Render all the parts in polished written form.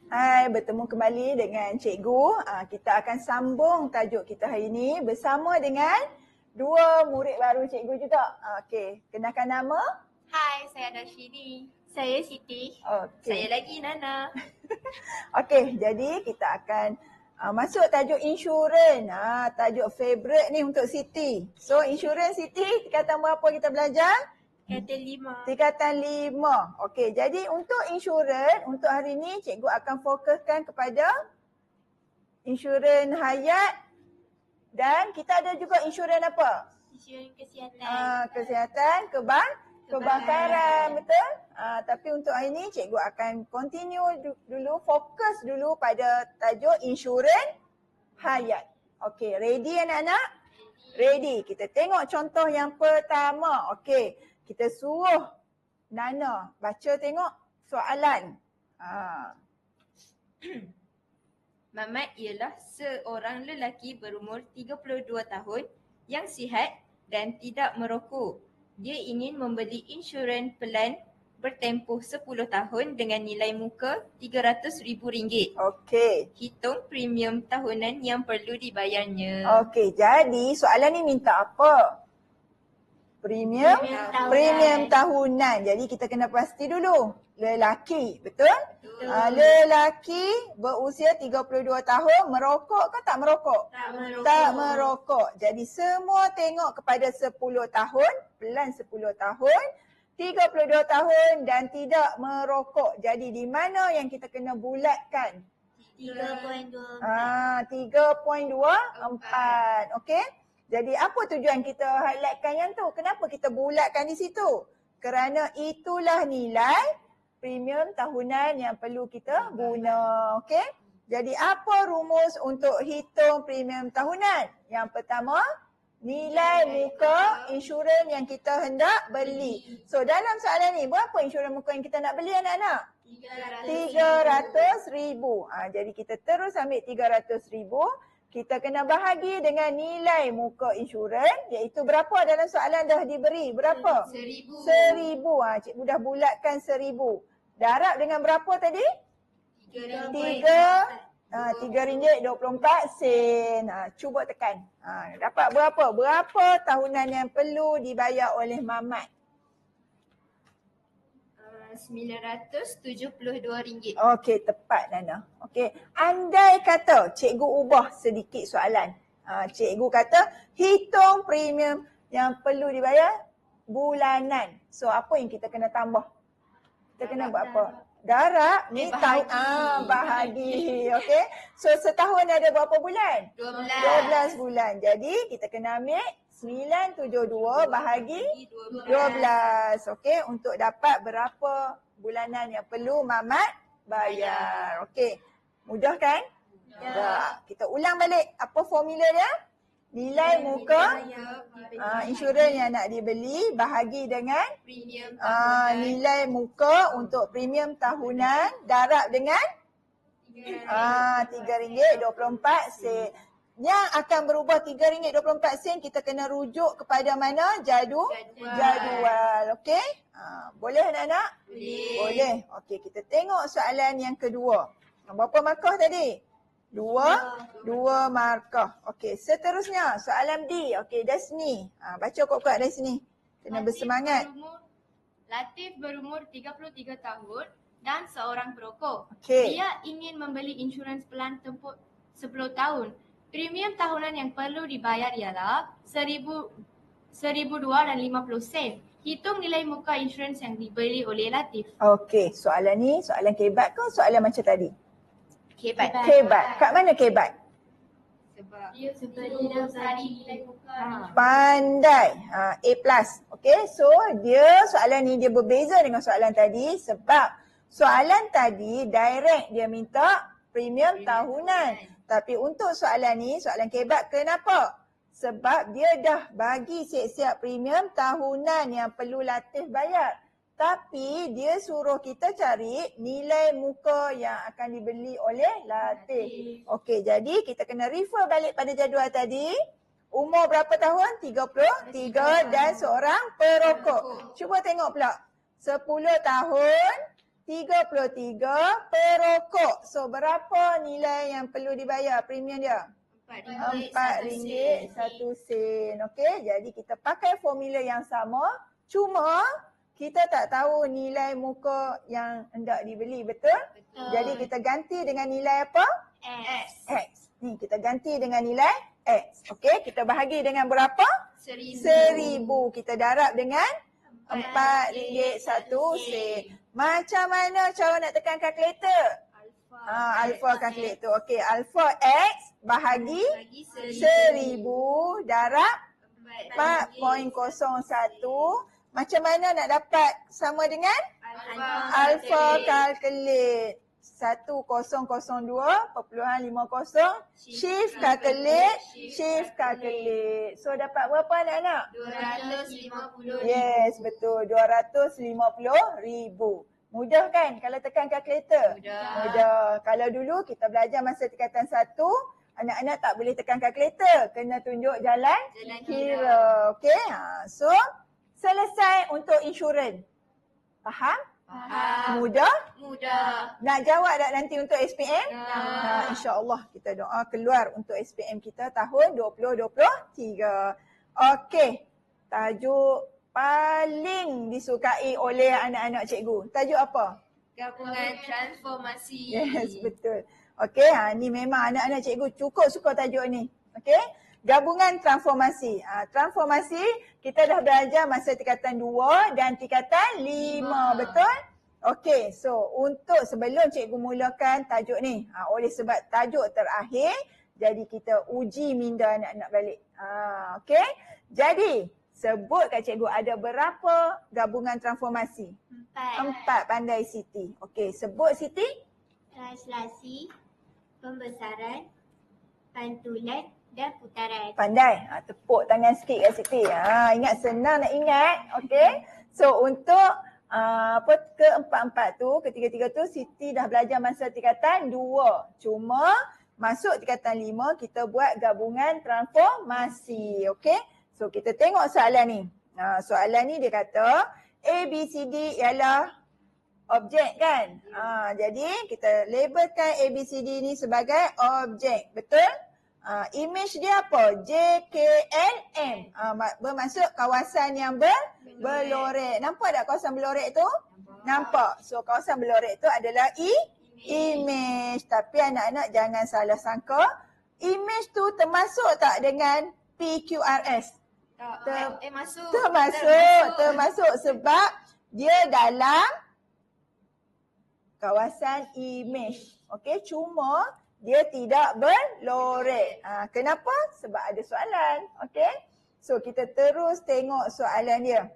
Hai, bertemu kembali dengan Cikgu. Kita akan sambung tajuk kita hari ini bersama dengan dua murid baru Cikgu juga. Okey, kenalkan nama. Hai, saya Darshini. Saya Siti. Okey. Saya lagi Nana. Okey, jadi kita akan masuk tajuk insurans. Tajuk favourite ni untuk Siti. So, insurans Siti, tingkatan berapa kita belajar? Tingkatan 5. Tingkatan 5. Okey, jadi untuk insurans, untuk hari ni cikgu akan fokuskan kepada insurans hayat dan kita ada juga insurans apa? Insurans kesihatan. Kesihatan, kebakaran, betul? Tapi untuk hari ni cikgu akan continue dulu, fokus dulu pada tajuk insurans hayat. Okey, ready anak-anak? Ready. Kita tengok contoh yang pertama. Okey. Kita suruh Nana baca tengok soalan. Mamat ialah seorang lelaki berumur 32 tahun yang sihat dan tidak merokok. Dia ingin membeli insurans pelan bertempoh 10 tahun dengan nilai muka RM300,000. Okey. Hitung premium tahunan yang perlu dibayarnya. Okey, jadi soalan ni minta apa? Premium tahunan. Jadi kita kena pasti dulu. Lelaki, betul? Betul. Lelaki berusia 32 tahun merokok ke tak merokok? Tak merokok. Jadi semua tengok kepada 10 tahun, pelan 10 tahun, 32 tahun dan tidak merokok. Jadi di mana yang kita kena bulatkan? 3.24. Okey? Jadi apa tujuan kita highlightkan yang tu? Kenapa kita bulatkan di situ? Kerana itulah nilai premium tahunan yang perlu kita guna. Okey? Jadi apa rumus untuk hitung premium tahunan? Yang pertama, nilai muka insurans yang kita hendak beli. So dalam soalan ni, berapa insurans muka yang kita nak beli anak-anak? RM300,000. Jadi kita terus ambil RM300,000. Kita kena bahagi dengan nilai muka insurans, iaitu berapa dalam soalan dah diberi? Berapa? RM1,000. Cikgu dah bulatkan RM1,000. Darab dengan berapa tadi? RM3.24. Cuba tekan. Dapat berapa? Berapa tahunan yang perlu dibayar oleh Mamat? RM972. Okey, tepat Nana. Okey, andai kata cikgu ubah sedikit soalan. Cikgu kata hitung premium yang perlu dibayar bulanan. So apa yang kita kena tambah? Kita kena buat apa? Darab ni bahagi. Okey. So setahun ada berapa bulan? 12 bulan. Jadi kita kena ambil 972 bahagi 12. Okey, untuk dapat berapa bulanan yang perlu Mamat bayar. Okey. Mudah kan? Mudah. Kita ulang balik apa formula dia? Nilai muka insurans yang nak dibeli bahagi dengan nilai muka untuk premium tahunan darab dengan RM3.24. Yang akan berubah RM3.24 kita kena rujuk kepada mana? Jadual. Okey? Boleh anak-anak? Boleh. Okey, kita tengok soalan yang kedua. Berapa markah tadi? Dua markah. Okey, seterusnya soalan D. Okey, Dasni. Baca kuat-kuat Dasni. Kena bersemangat. Latif berumur 33 tahun dan seorang perokok. Okey. Dia ingin membeli insurans pelan tempoh 10 tahun. Premium tahunan yang perlu dibayar ialah RM1,002.50. Hitung nilai muka insurans yang dibeli oleh Latif. Okey, soalan ni soalan kebat ke soalan macam tadi? Kebat. Kat mana kebat? Sebab dia cari nilai muka. Pandai. A+. Okey, so soalan ni dia berbeza dengan soalan tadi sebab soalan tadi direct dia minta premium tahunan. Tapi untuk soalan ni, soalan kebat, kenapa? Sebab dia dah bagi siap-siap premium tahunan yang perlu Latif bayar. Tapi dia suruh kita cari nilai muka yang akan dibeli oleh Latif. Okey, jadi kita kena refer balik pada jadual tadi. Umur berapa tahun? 33 dan seorang perokok. Cuba tengok pula. 10 tahun, 33 perokok. So berapa nilai yang perlu dibayar premium dia? RM4 1 sen. Okey, jadi kita pakai formula yang sama. Cuma kita tak tahu nilai muka yang hendak dibeli, betul? Jadi kita ganti dengan nilai apa? X. Ni kita ganti dengan nilai X. Okey, kita bahagi dengan berapa? 1,000. Kita darab dengan RM4 1 sen. Macam mana cara nak tekan kalkulator? Alpha kalkulator. Okey, alpha X bahagi 1,000 darab 4.01. Macam mana nak dapat sama dengan? Alpha calculate. 1002.50. Shift calculate. So dapat berapa anak-anak? 250. Yes, betul. 250,000. Mudah kan kalau tekan kalkulator? Mudah. Kalau dulu kita belajar masa tingkatan 1, anak-anak tak boleh tekan kalkulator. Kena tunjuk jalan kira. Okey. So, selesai untuk insurans. Faham? Mudah? Nak jawab tak nanti untuk SPM? InsyaAllah kita doa keluar untuk SPM kita tahun 2023. Okey. Tajuk paling disukai oleh anak-anak cikgu. Tajuk apa? Gabungan transformasi. Yes, betul. Okey, ni memang anak-anak cikgu cukup suka tajuk ni. Okey, gabungan transformasi. Transformasi kita dah belajar masa tingkatan 2 dan tingkatan 5, betul? Okey, so untuk sebelum cikgu mulakan tajuk ni, oleh sebab tajuk terakhir, jadi kita uji minda anak-anak balik. Okey, jadi sebut kat cikgu ada berapa gabungan transformasi? 4. Pandai Siti. Okey, sebut Siti. Translasi, pembesaran, pantulan dan putaran. Pandai. Tepuk tangan sikit kat Siti. Ingat, senang nak ingat. Okey. So untuk keempat-empat tu, ketiga-tiga tu Siti dah belajar masa tingkatan 2. Cuma masuk tingkatan 5 kita buat gabungan transformasi. Okey. So kita tengok soalan ni. Soalan ni dia kata ABCD ialah objek kan? Jadi kita labelkan ABCD ni sebagai objek. Betul? Image dia apa? JKLM. Bermaksud kawasan yang berlorek. Nampak tak kawasan berlorek tu? Nampak. So kawasan berlorek tu adalah image. Tapi anak-anak jangan salah sangka. Image tu termasuk tak dengan PQRS? Termasuk sebab dia dalam kawasan image. Okey, cuma dia tidak berlorek. Kenapa? Sebab ada soalan. Okey. So kita terus tengok soalan dia.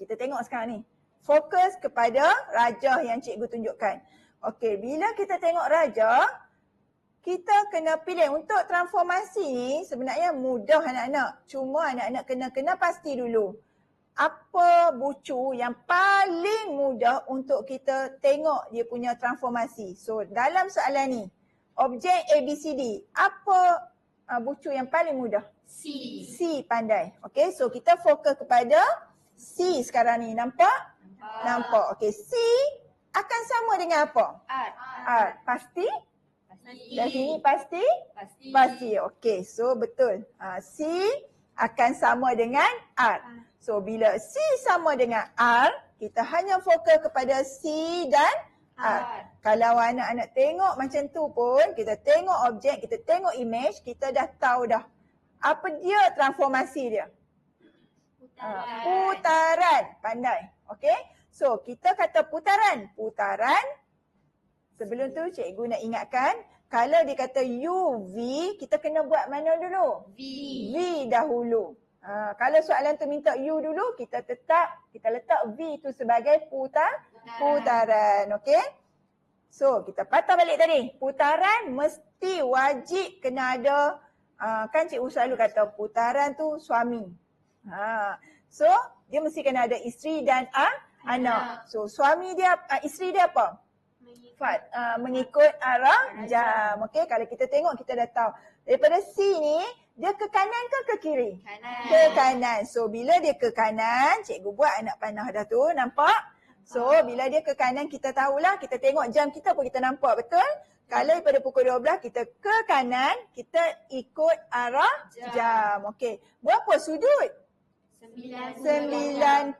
Kita tengok sekarang ni. Fokus kepada rajah yang cikgu tunjukkan. Okey, bila kita tengok rajah, kita kena pilih. Untuk transformasi ni sebenarnya mudah anak-anak. Cuma anak-anak kena pasti dulu. Apa bucu yang paling mudah untuk kita tengok dia punya transformasi. So dalam soalan ni, objek ABCD, apa bucu yang paling mudah? C pandai. Okay, so kita fokus kepada C sekarang ni. Nampak? Nampak. Okay, C akan sama dengan apa? R. Pasti? Dari sini pasti? Pasti. Okey, so betul. C akan sama dengan R. So bila C sama dengan R, kita hanya fokus kepada C dan R. Kalau anak-anak tengok macam tu pun, kita tengok objek, kita tengok image, kita dah tahu dah apa dia transformasi dia. Putaran. Pandai. Okey. So kita kata putaran. Sebelum tu cikgu nak ingatkan, kalau dia kata UV, kita kena buat mana dulu? V dahulu. Kalau soalan tu minta U dulu, kita letak V tu sebagai putaran. Okey? So, kita patah balik tadi. Putaran mesti wajib kena ada, kan cikgu selalu kata putaran tu suami. So, dia mesti kena ada isteri dan anak. So, suami dia, isteri dia apa? Mengikut arah jam. Okey, kalau kita tengok kita dah tahu. Daripada C ni, dia ke kanan ke ke kiri? Kanan. Ke kanan. So bila dia ke kanan, cikgu buat anak panah dah tu, nampak? So bila dia ke kanan kita tahulah, kita tengok jam kita pun kita nampak betul. Kalau daripada pukul 12 kita ke kanan, kita ikut arah jam. Okey. Berapa sudut? 90.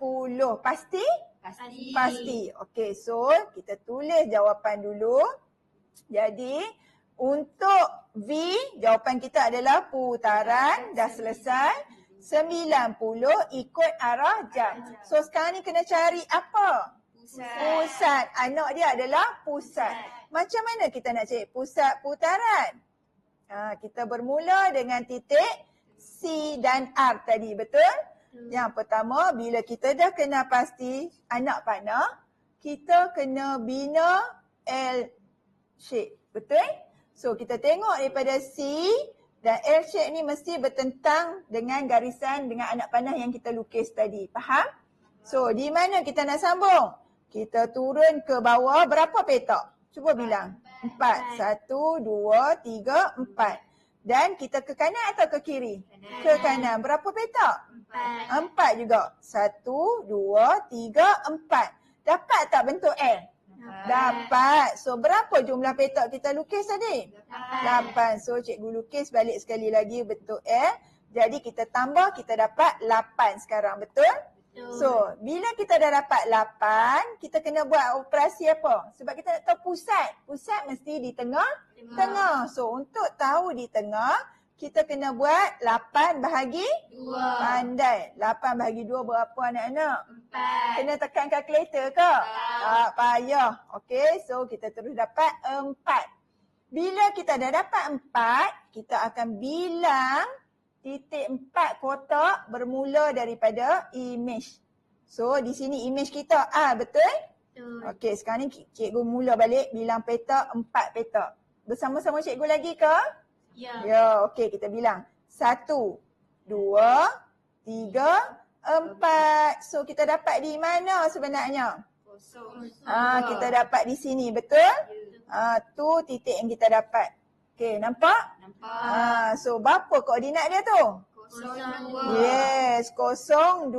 Pasti? Pasti. Okey, so kita tulis jawapan dulu. Jadi untuk V, jawapan kita adalah putaran dah selesai. 90 ikut arah jam. So sekarang ni kena cari apa? Pusat. Anak dia adalah pusat. Macam mana kita nak cari pusat putaran? Kita bermula dengan titik C dan R tadi, betul? Yang pertama, bila kita dah kena pasti anak panah, kita kena bina L shape, betul? So kita tengok daripada C dan L shape ni mesti bertentang dengan garisan dengan anak panah yang kita lukis tadi. Faham? So di mana kita nak sambung? Kita turun ke bawah berapa petak? Cuba bilang. 4. 1, 2, 3, 4. Dan kita ke kanan atau ke kiri? Ke kanan. Berapa petak? 4 juga. 1, 2, 3, 4. Dapat tak bentuk L? Dapat. So berapa jumlah petak kita lukis tadi? 8. So cikgu lukis balik sekali lagi bentuk L. Jadi kita tambah, kita dapat 8 sekarang. Betul? So bila kita dah dapat 8, kita kena buat operasi apa? Sebab kita nak tahu pusat. Pusat mesti di tengah. So untuk tahu di tengah, kita kena buat 8 bahagi 2. Pandai. 8 bahagi 2 berapa anak-anak? 4. Kena tekan kalkulator ke? Tak payah. Okey, so kita terus dapat 4. Bila kita dah dapat 4, kita akan bilang titik 4 kotak bermula daripada image. So di sini image kita A, betul? Okey, sekarang ni cikgu mula balik bilang petak 4 petak. Bersama-sama cikgu lagi ke? Ya, okey kita bilang. 1, 2, 3, 4. So kita dapat di mana sebenarnya? Kita dapat di sini, betul? Tu titik yang kita dapat. Okey, nampak? So berapa koordinat dia tu? 02. Yes, 02.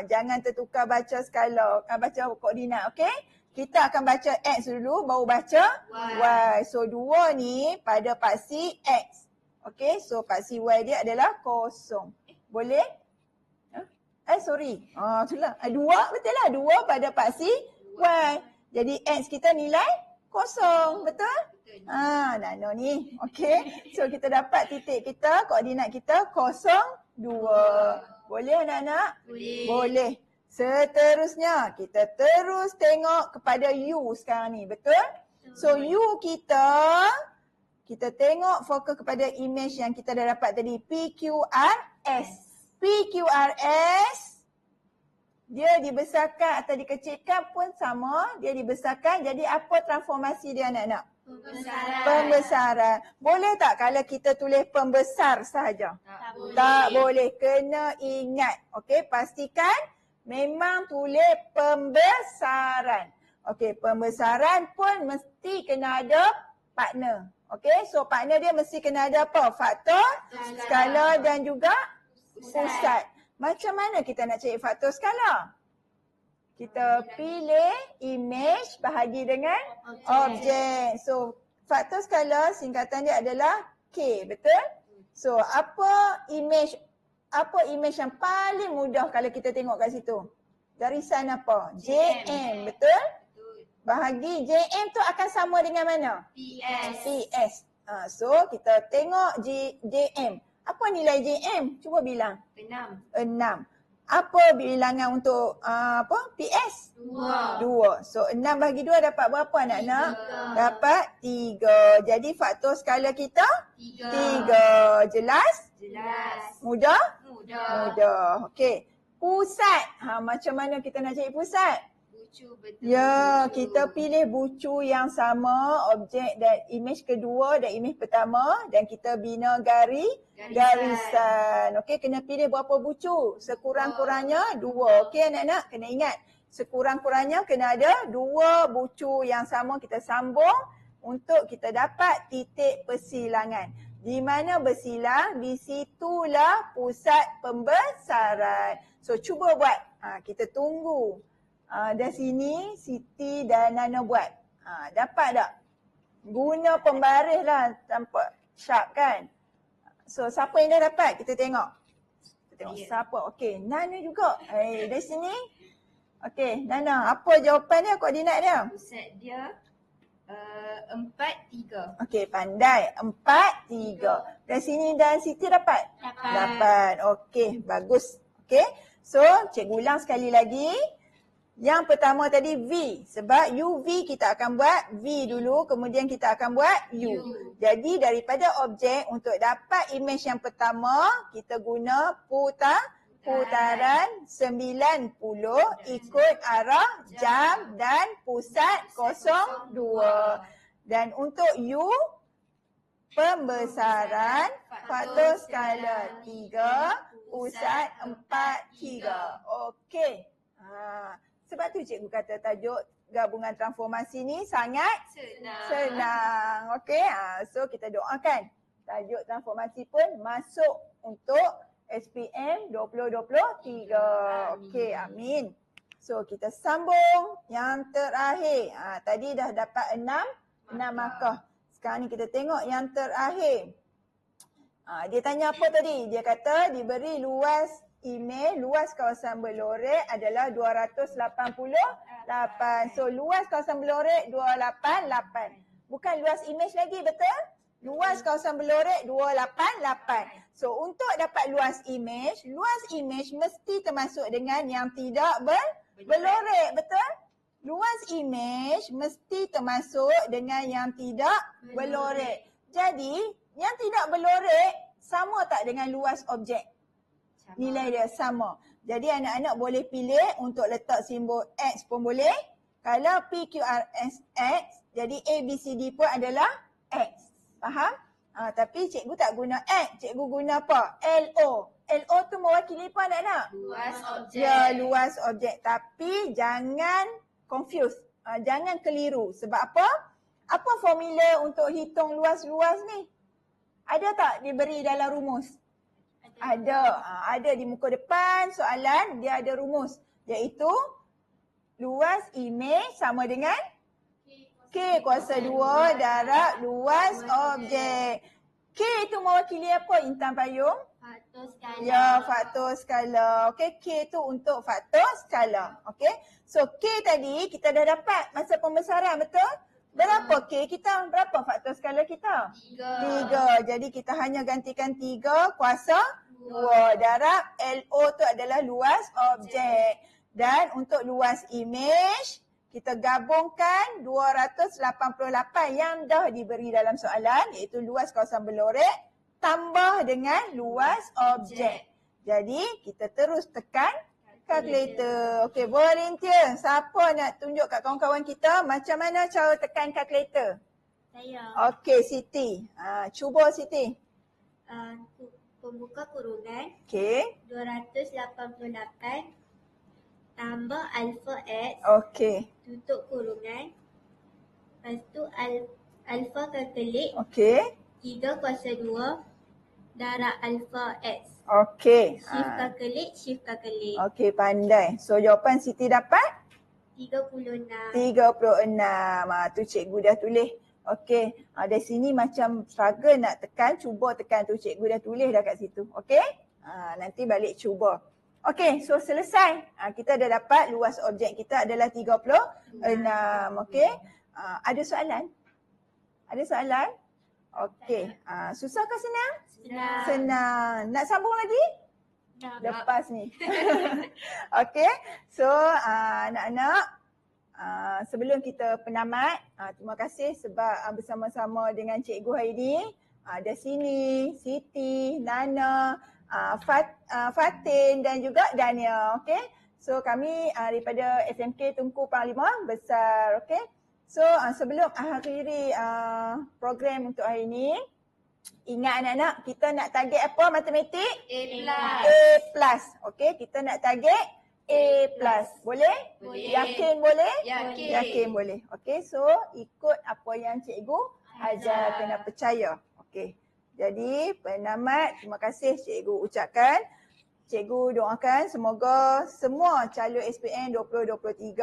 Jangan tertukar baca skala, baca koordinat, okey? Kita akan baca X dulu, baru baca Y. So 2 ni pada paksi X. Okey, so paksi Y dia adalah 0. Boleh? Sorry. Itulah. 2, betul lah. 2 pada paksi Y. Jadi X kita nilai 0. Betul? Nano ni. Okey. So kita dapat titik kita, koordinat kita 02. Boleh anak-anak? Boleh. Seterusnya, kita terus tengok kepada U sekarang ni. Betul? So U kita tengok fokus kepada image yang kita dah dapat tadi. PQRS. PQRS, dia dibesarkan atau dikecilkan pun sama. Dia dibesarkan, jadi apa transformasi dia anak-anak? Pembesaran. Boleh tak kalau kita tulis pembesar sahaja? Tak boleh. Kena ingat. Okey, pastikan memang tulis pembesaran. Okey, pembesaran pun mesti kena ada partner. Okey, so partner dia mesti kena ada apa? Faktor, skala dan juga pusat. Macam mana kita nak cari faktor skala? Kita pilih image bahagi dengan objek. So faktor skala singkatan dia adalah K, betul? So apa image yang paling mudah kalau kita tengok kat situ? Garisan apa? JM, betul? Bahagi JM tu akan sama dengan mana? PS. So kita tengok JM. Apa nilai JM? Cuba bilang. 6. Apa bilangan untuk PS? 2. So 6 bahagi 2 dapat berapa anak-anak? Dapat 3. Jadi faktor skala kita? 3. Jelas? Mudah? Mudah. Okey. Pusat. Macam mana kita nak cari pusat? Ya, kita pilih bucu yang sama, objek dan image kedua dan image pertama, dan kita bina garisan. Okey, kena pilih berapa bucu? Sekurang-kurangnya 2. Okey anak-anak, kena ingat. Sekurang-kurangnya kena ada 2 bucu yang sama, kita sambung untuk kita dapat titik persilangan. Di mana bersilang, di situlah pusat pembesaran. So cuba buat. Kita tunggu. Dari sini Siti dan Nana buat. Dapat tak? Guna pembaris lah, tampak sharp kan? So siapa yang dah dapat? Kita tengok. Kita tengok siapa. Okey, Nana juga. Dari sini. Okey, Nana, apa jawapan dia, koordinat dia? Pusat dia 4, 3. Okey, pandai. 4, 3. Dari sini dan Siti dapat? Dapat. Okey, bagus. Okey, so cikgu ulang sekali lagi. Yang pertama tadi V. Sebab UV kita akan buat V dulu, kemudian kita akan buat U. Jadi daripada objek untuk dapat image yang pertama, kita guna putaran 90 ikut arah jam dan pusat 02. Dan untuk U, pembesaran faktor skala 3, pusat 4, 3. Okey. Sebab tu cikgu kata tajuk gabungan transformasi ni sangat senang. Okey, so kita doakan tajuk transformasi pun masuk untuk SPM 2023. Okey, amin. So kita sambung yang terakhir. Tadi dah dapat 6 markah. Sekarang ni kita tengok yang terakhir. Dia tanya apa tadi? Dia kata diberi luas kawasan berlorek adalah 288. So luas kawasan berlorek 288. Bukan luas imej lagi, betul? Luas kawasan berlorek 288. So untuk dapat luas imej mesti termasuk dengan yang tidak berlorek, betul? Luas imej mesti termasuk dengan yang tidak berlorek. Jadi yang tidak berlorek sama tak dengan luas objek? Nilai dia sama. Jadi anak-anak boleh pilih untuk letak simbol X pun boleh. Kalau PQRS X, jadi ABCD pun adalah X. Faham? Tapi cikgu tak guna X, cikgu guna apa? LO. LO tu mewakili apa anak-anak? Luas objek. Ya, luas objek. Tapi jangan confuse. Jangan keliru. Sebab apa? Apa formula untuk hitung luas-luas ni? Ada tak diberi dalam rumus? Ada di muka depan soalan dia ada rumus, iaitu luas imej sama dengan K kuasa 2 darab luas objek. K itu mewakili apa, Intan Payung? Faktor skala. Ya, faktor skala. Okey, K tu untuk faktor skala. Okey. So K tadi kita dah dapat masa pembesaran, betul? Berapa K kita? Berapa faktor skala kita? 3. Jadi kita hanya gantikan 3 kuasa 2 darab LO tu adalah luas objek. Dan untuk luas imej, kita gabungkan 288 yang dah diberi dalam soalan, iaitu luas kawasan berlorek tambah dengan luas objek. Jadi kita terus tekan kalkulator. Okey, volunteer. Siapa nak tunjuk kat kawan-kawan kita macam mana cara tekan kalkulator? Saya. Okey, Siti. Cuba Siti. Pembuka kurungan. Okey. 288 tambah alfa X. Okey. Tutup kurungan. Lepas tu alfa kalkulit. Okey. 3 kuasa 2 darab alfa X. Okey. Shift kalkulit. Okey, pandai. So jawapan Siti dapat? 36. 36. Tu cikgu dah tulis. Okey. Dari sini macam struggle nak tekan. Cuba tekan tu. Cikgu dah tulis dah kat situ. Okey. Nanti balik cuba. Okey. So selesai. Kita dah dapat luas objek kita adalah 36. Okey. Ada soalan? Ada soalan? Okey. Susah ke senang? Senang. Nak sambung lagi? Lepas ni. Okey. So anak-anak, sebelum kita penamat, terima kasih sebab bersama-sama dengan cikgu hari ini. Dari sini, Siti, Nana, Fatin dan juga Daniel. Okey. So kami daripada SMK Tunku Panglima Besar. Okey. So sebelum akhiri program untuk hari ini, ingat anak-anak, kita nak target apa matematik? A+. Okey, kita nak target A+. Boleh? Boleh. Yakin boleh? Yakin. Yakin boleh. Okey, so ikut apa yang cikgu ajar, kena percaya. Okey. Jadi penamat, terima kasih cikgu ucapkan. Cikgu doakan semoga semua calon SPM 2023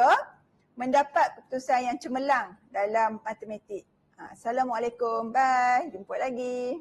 mendapat keputusan yang cemerlang dalam matematik. Assalamualaikum. Bye. Jumpa lagi.